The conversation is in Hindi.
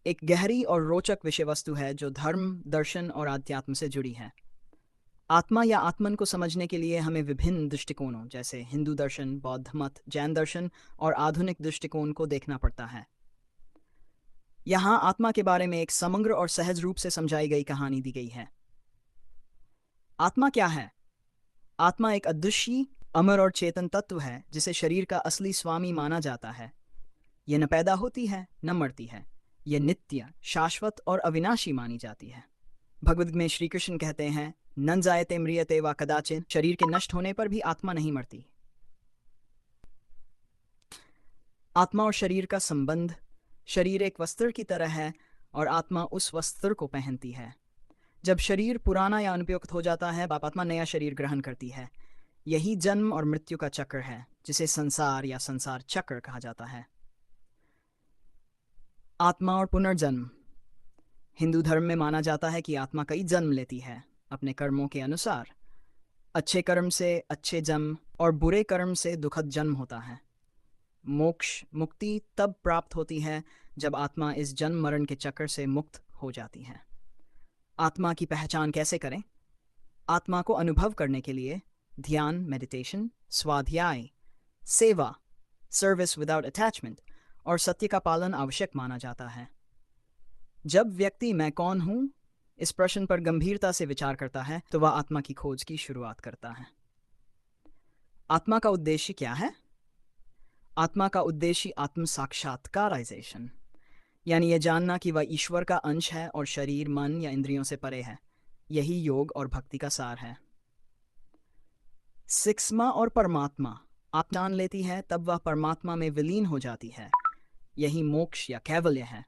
एक गहरी और रोचक विषय वस्तु है जो धर्म, दर्शन और आध्यात्म से जुड़ी है। आत्मा या आत्मन को समझने के लिए हमें विभिन्न दृष्टिकोणों जैसे हिंदू दर्शन, बौद्ध मत, जैन दर्शन और आधुनिक दृष्टिकोण को देखना पड़ता है। यहाँ आत्मा के बारे में एक समग्र और सहज रूप से समझाई गई कहानी दी गई है। आत्मा क्या है? आत्मा एक अदृश्य, अमर और चेतन तत्व है जिसे शरीर का असली स्वामी माना जाता है। यह न पैदा होती है न मरती है। यह नित्य, शाश्वत और अविनाशी मानी जाती है। भगवद में श्री कृष्ण कहते हैं, न जायते म्रियते वा कदाचिन, शरीर के नष्ट होने पर भी आत्मा नहीं मरती। आत्मा और शरीर का संबंध। शरीर एक वस्त्र की तरह है और आत्मा उस वस्त्र को पहनती है। जब शरीर पुराना या अनुपयुक्त हो जाता है, आत्मा नया शरीर ग्रहण करती है। यही जन्म और मृत्यु का चक्र है, जिसे संसार या संसार चक्र कहा जाता है। आत्मा और पुनर्जन्म। हिंदू धर्म में माना जाता है कि आत्मा कई जन्म लेती है अपने कर्मों के अनुसार। अच्छे कर्म से अच्छे जन्म और बुरे कर्म से दुखद जन्म होता है। मोक्ष, मुक्ति तब प्राप्त होती है जब आत्मा इस जन्म मरण के चक्र से मुक्त हो जाती है। आत्मा की पहचान कैसे करें? आत्मा को अनुभव करने के लिए ध्यान, मेडिटेशन, स्वाध्याय, सेवा, सर्विस विदाउट अटैचमेंट और सत्य का पालन आवश्यक माना जाता है। जब व्यक्ति मैं कौन हूं इस प्रश्न पर गंभीरता से विचार करता है तो वह आत्मा की खोज की शुरुआत करता है। आत्मा का उद्देश्य क्या है? आत्मा का उद्देश्य आत्म साक्षात्काराइजेशन, यानी यह जानना कि वह ईश्वर का अंश है और शरीर, मन या इंद्रियों से परे है। यही योग और भक्ति का सार है। सिक्स्मा और परमात्मा। आप जान लेती है तब वह परमात्मा में विलीन हो जाती है। यही मोक्ष या कैवल्य है।